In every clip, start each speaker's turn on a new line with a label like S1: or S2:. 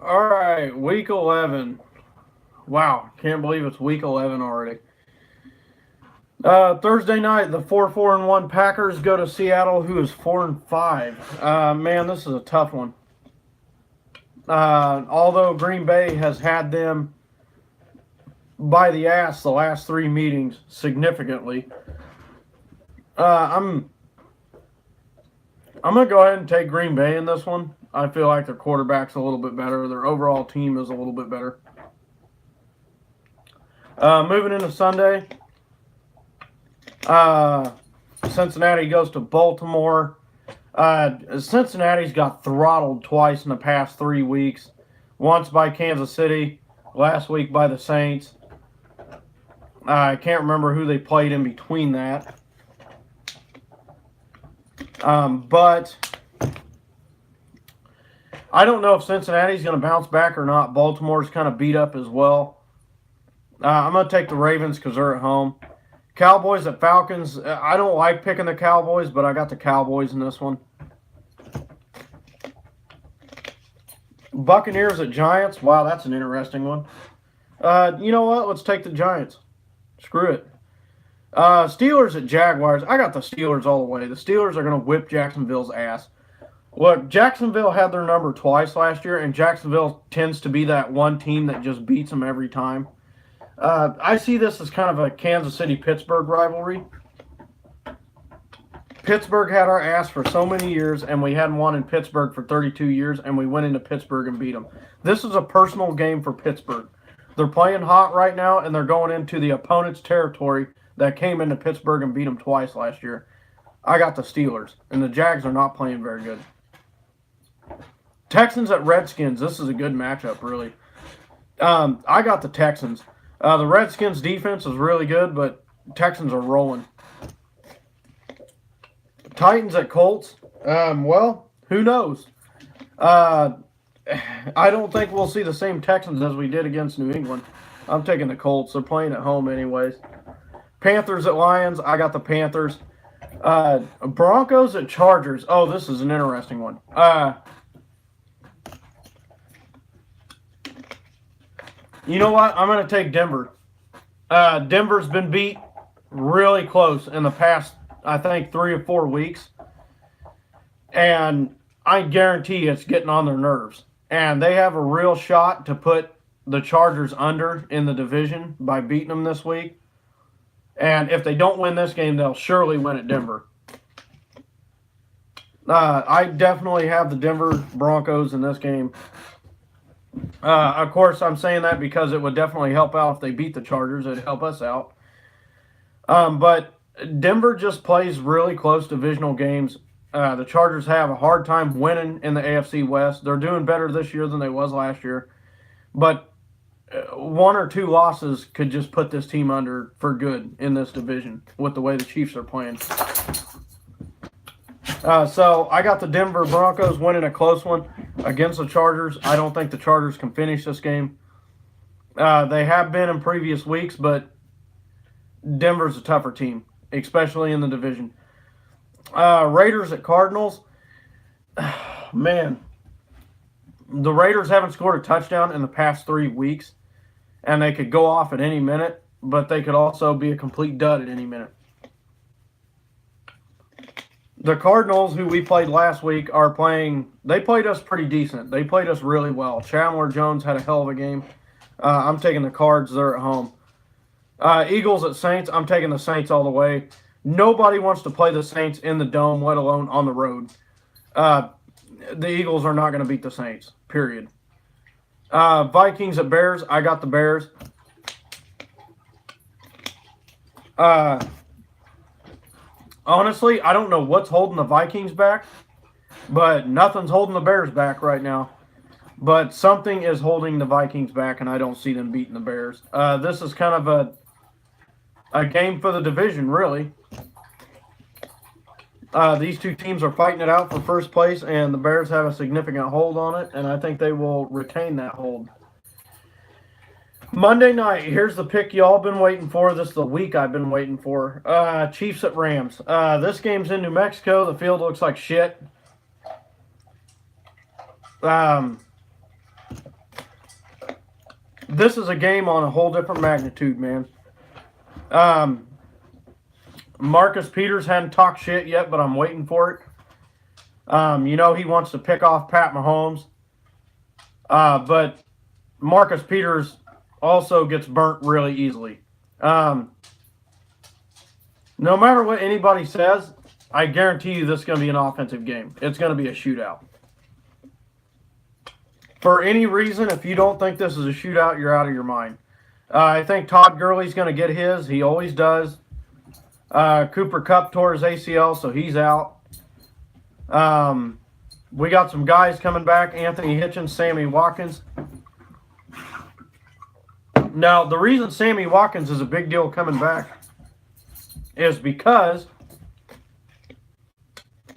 S1: All right, week 11. Wow, can't believe it's week 11 already. Thursday night, the 4-4-1 Packers go to Seattle, who is 4-5. Man, this is a tough one. Although Green Bay has had them by the ass the last three meetings significantly, I'm gonna go ahead and take Green Bay in this one. I feel like their quarterback's a little bit better. Their overall team is a little bit better. Moving into Sunday, Cincinnati goes to Baltimore. Cincinnati's got throttled twice in the past 3 weeks. Once by Kansas City, last week by the Saints. I can't remember who they played in between that. But I don't know if Cincinnati's going to bounce back or not. Baltimore's kind of beat up as well. I'm going to take the Ravens because they're at home. Cowboys at Falcons. I don't like picking the Cowboys, but I got the Cowboys in this one. Buccaneers at Giants. Wow, that's an interesting one. You know what? Let's take the Giants. Screw it. Steelers at Jaguars. I got the Steelers all the way. The Steelers are going to whip Jacksonville's ass. Look, Jacksonville had their number twice last year, and Jacksonville tends to be that one team that just beats them every time. I see this as kind of a Kansas City-Pittsburgh rivalry. Pittsburgh had our ass for so many years, and we hadn't won in Pittsburgh for 32 years, and we went into Pittsburgh and beat them. This is a personal game for Pittsburgh. They're playing hot right now, and they're going into the opponent's territory that came into Pittsburgh and beat them twice last year. I got the Steelers, and the Jags are not playing very good. Texans at Redskins. This is a good matchup, really. I got the Texans. The Redskins' defense is really good, but Texans are rolling. Titans at Colts. Well, who knows? I don't think we'll see the same Texans as we did against New England. I'm taking the Colts. They're playing at home anyways. Panthers at Lions. I got the Panthers. Broncos at Chargers. Oh, this is an interesting one. You know what? I'm going to take Denver. Denver's been beat really close in the past, I think, 3 or 4 weeks. And I guarantee it's getting on their nerves. And they have a real shot to put the Chargers under in the division by beating them this week. And if they don't win this game, they'll surely win at Denver. I definitely have the Denver Broncos in this game. Of course, I'm saying that because it would definitely help out if they beat the Chargers. It'd help us out. But Denver just plays really close divisional games. The Chargers have a hard time winning in the AFC West. They're doing better this year than they was last year. But 1 or 2 losses could just put this team under for good in this division with the way the Chiefs are playing. So I got the Denver Broncos winning a close one against the Chargers. I don't think the Chargers can finish this game. They have been in previous weeks, but Denver's a tougher team, especially in the division. Raiders at Cardinals. Man, the Raiders haven't scored a touchdown in the past 3 weeks, and they could go off at any minute, but they could also be a complete dud at any minute. The Cardinals, who we played last week, they played us pretty decent. They played us really well. Chandler Jones had a hell of a game. I'm taking the Cards. They're at home. Eagles at Saints. I'm taking the Saints all the way. Nobody wants to play the Saints in the dome, let alone on the road. The Eagles are not going to beat the Saints, period. Vikings at Bears. I got the Bears. Honestly, I don't know what's holding the Vikings back, but nothing's holding the Bears back right now. But something is holding the Vikings back, and I don't see them beating the Bears. This is kind of a game for the division, really. These two teams are fighting it out for first place, and the Bears have a significant hold on it, and I think they will retain that hold. Monday night, here's the pick y'all been waiting for. This is the week I've been waiting for. Chiefs at Rams. This game's in New Mexico. The field looks like shit. this is a game on a whole different magnitude, man. Marcus Peters hadn't talked shit yet, but I'm waiting for it. He wants to pick off Pat Mahomes. But Marcus Peters also gets burnt really easily. No matter what anybody says, I guarantee you this is going to be an offensive game. It's going to be a shootout. For any reason, if you don't think this is a shootout, you're out of your mind. I think Todd Gurley's going to get his. He always does. Cooper Kupp tore his ACL, so he's out. We got some guys coming back. Anthony Hitchens, Sammy Watkins. Now, the reason Sammy Watkins is a big deal coming back is because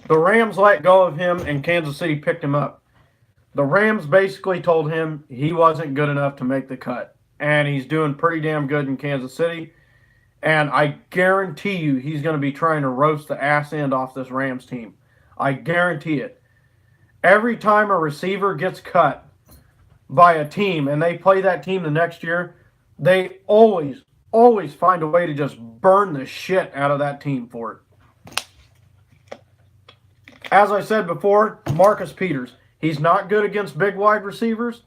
S1: the Rams let go of him and Kansas City picked him up. The Rams basically told him he wasn't good enough to make the cut. And he's doing pretty damn good in Kansas City. And I guarantee you he's going to be trying to roast the ass end off this Rams team. I guarantee it. Every time a receiver gets cut by a team and they play that team the next year, they always find a way to just burn the shit out of that team for it. As I said before, Marcus Peters, he's not good against big wide receivers,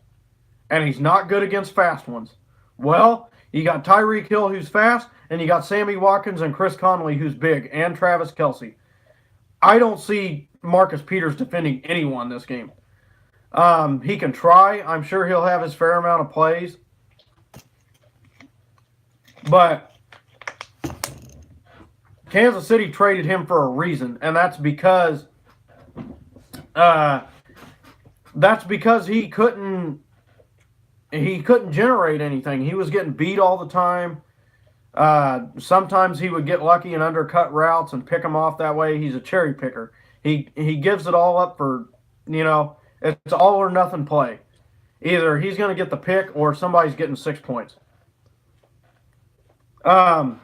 S1: and he's not good against fast ones. Well, you got Tyreek Hill, who's fast, and you got Sammy Watkins and Chris Conley, who's big, and Travis Kelce. I don't see Marcus Peters defending anyone this game. He can try. I'm sure he'll have his fair amount of plays. But Kansas City traded him for a reason, and that's because he couldn't generate anything. He was getting beat all the time. Sometimes he would get lucky and undercut routes and pick them off that way. He's a cherry picker. He gives it all up for, it's all or nothing play. Either he's going to get the pick or somebody's getting 6 points. The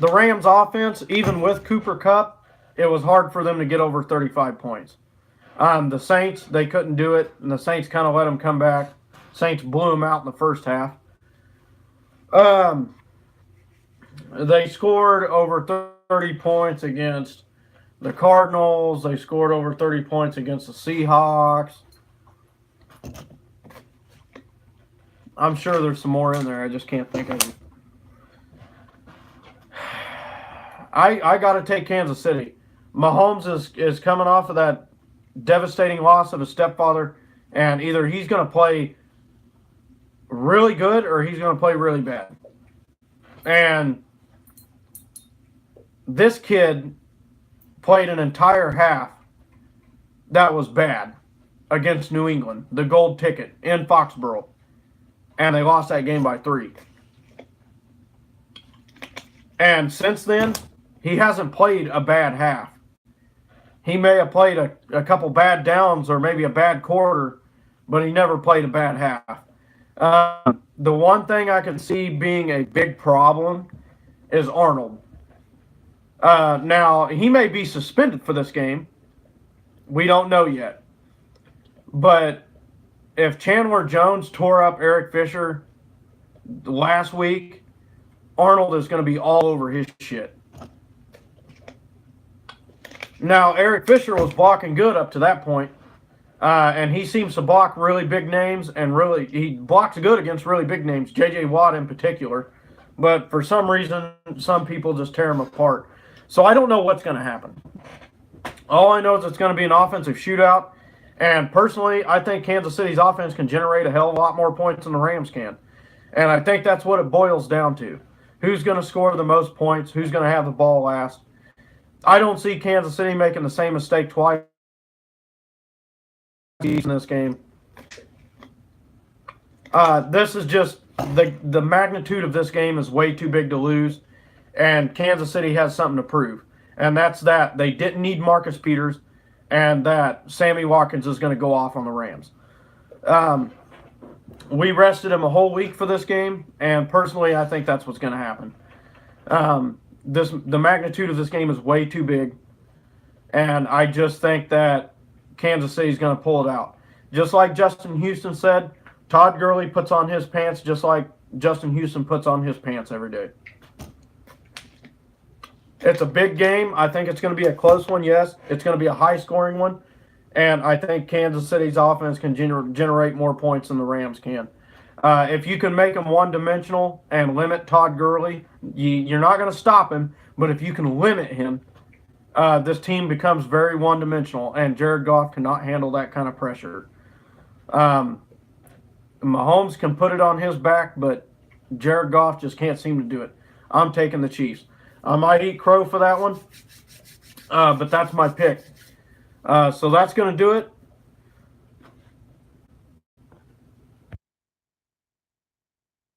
S1: Rams offense, even with Cooper Kupp, it was hard for them to get over 35 points. The Saints, they couldn't do it, and the Saints kind of let them come back. Saints blew them out in the first half. They scored over 30 points against the Cardinals. They scored over 30 points against the Seahawks. I'm sure there's some more in there. I just can't think of them. I got to take Kansas City. Mahomes is coming off of that devastating loss of his stepfather, and either he's going to play really good or he's going to play really bad. And this kid played an entire half that was bad against New England, the gold ticket in Foxborough, and they lost that game by 3. And since then, he hasn't played a bad half. He may have played a couple bad downs or maybe a bad quarter, but he never played a bad half. The one thing I can see being a big problem is Arnold. Now, he may be suspended for this game. We don't know yet. But if Chandler Jones tore up Eric Fisher last week, Arnold is going to be all over his shit. Now, Eric Fisher was blocking good up to that point, and he seems to block really big names, and he blocks good against really big names, J.J. Watt in particular. But for some reason, some people just tear him apart. So I don't know what's going to happen. All I know is it's going to be an offensive shootout, and personally, I think Kansas City's offense can generate a hell of a lot more points than the Rams can. And I think that's what it boils down to. Who's going to score the most points? Who's going to have the ball last? I don't see Kansas City making the same mistake twice in this game. This is just the magnitude of this game is way too big to lose, and Kansas City has something to prove. And that's that they didn't need Marcus Peters, and that Sammy Watkins is going to go off on the Rams. We rested him a whole week for this game, and personally, I think that's what's going to happen. The magnitude of this game is way too big, and I just think that Kansas City is going to pull it out. Just like Justin Houston said, Todd Gurley puts on his pants just like Justin Houston puts on his pants every day. It's a big game. I think it's going to be a close one, yes. It's going to be a high-scoring one. And I think Kansas City's offense can generate more points than the Rams can. If you can make them one-dimensional and limit Todd Gurley, you're not going to stop him. But if you can limit him, this team becomes very one-dimensional. And Jared Goff cannot handle that kind of pressure. Mahomes can put it on his back, but Jared Goff just can't seem to do it. I'm taking the Chiefs. I might eat crow for that one, but that's my pick. So that's going to do it.